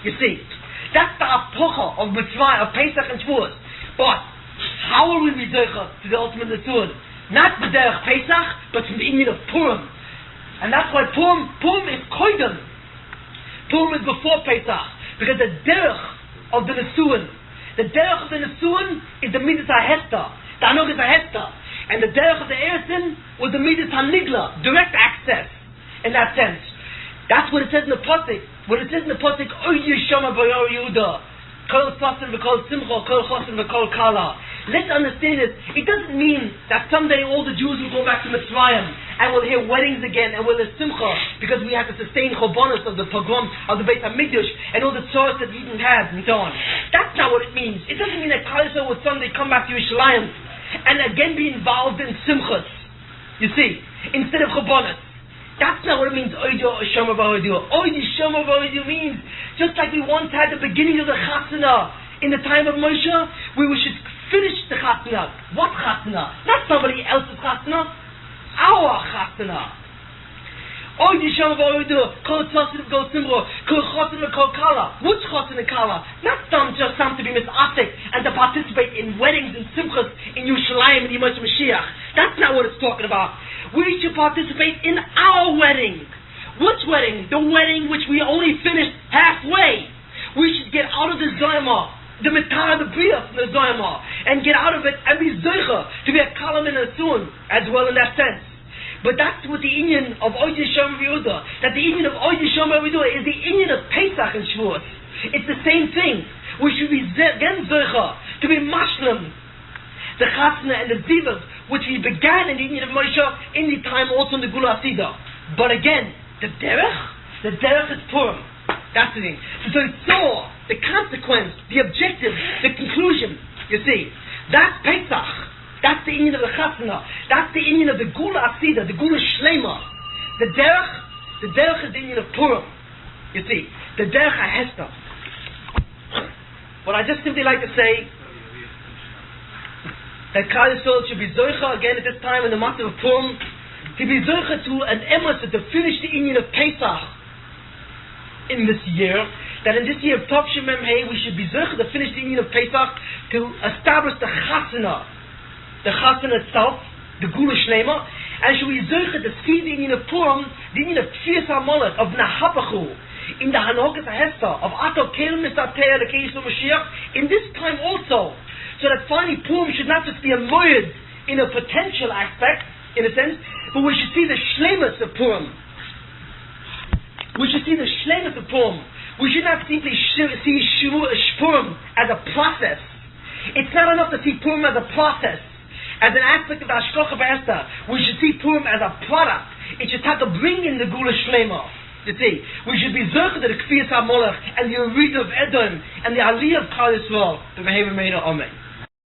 You see, that's the Apocha of Mitzvah, of Pesach and Shavuot. But how will we be Zercha to the ultimate Nesuan? Not the Derech Pesach, but from the Inyan of Purim. And that's why Purim is Koidem. Purim is before Pesach, because the Derech of the Nesuan, the derech of the Nesuan is the Midas HaHester, the Hanhog is HaHester. And the derech of the Eresin was the Midas HaNigla, direct access, in that sense. That's what it says in the Pasuk. What it says in the Pasuk, Oy Yishama B'yor Yehuda, Kol Sasin V'Kol Simcha, Kol Chosin V'Kol Kala. Let's understand this. It doesn't mean that someday all the Jews will go back to Mitzrayim and we'll hear weddings again and we'll have Simcha because we have to sustain Chobonos of the pogroms of the Beit HaMikdash and all the tzores that Eden has and so on. That's not what it means. It doesn't mean that Klal Yisrael will someday come back to Yerushalayim and again be involved in Simchas. You see, instead of Chobonos. That's not what it means. Oidu Shama B'Oidu. Oidu Shama B'Oidu means just like we once had the beginning of the Chasana in the time of Moshe, we should finish the Chasana. What Chasana? Not somebody else's Chasana. Our Chasana. Oy Yisham V'Oydu, Kol Tzosin V'Kol Simro, Kol Chosin V'Kol Kala. Which Chosin and Kala? Not just some to be misasik and to participate in weddings and simchas in Yerushalayim and Yemot Mashiach. That's not what it's talking about. We should participate in our wedding. Which wedding? The wedding which we only finished halfway. We should get out of the Zoyma, the Mitzvah, the Bria from the Zoyma, and get out of it and be Zoycha, to be a Kalam and a Sun, as well in that sense. But that's what the Inyan of Oy Yisham V'Yehuda, that the Inyan of Oy Yisham V'Yehuda is the Inyan of Pesach and Shavuos. It's the same thing. We should be again Zoycha, to be Mashlim, the Chasna and the Zivas, which we began in the Inyan of Moshe, in the time also in the Gula Asida. But again, the derech is Purim. That's the thing. So it saw the consequence, the objective, the conclusion. You see, that's Pesach. That's the Inyan of the Chasna. That's the Inyan of the Gula Asida, the Gula Shlema. The derech is the Inyan of Purim. You see, the derech HaHester. What I just simply like to say, that Klal Yisrael should be Zoicha again at this time in the month of Purim, to be Zoicha to an emes to finish the Inyan of Pesach in this year, that in this year of Tov Shem Mem Hey we should be Zoicha to finish the Inyan of Pesach, to establish the Chasana itself, the Gula Shlema, and should be Zoicha to see the Inyan of Purim, the Inyan of Tfias HaMolech, of Nahapachu, in the Hanokas HaHester, of Ato Kel Misateya the Keis Mashiach, in this time also, so that finally Purim should not just be a moed in a potential aspect, in a sense, but we should see the shlemus of Purim. We should see the shlemus of Purim. We should not simply see Purim as a process. It's not enough to see Purim as a process, as an aspect of the Hashkocha B'Esther. We should see Purim as a product. It should have to bring in the Gula Shlema. You see, we should be Zercha to the Kfiyas HaMolech and the Yerida of Edom and the Aliyah of Klal Yisrael. The Behavior Meida. Amen.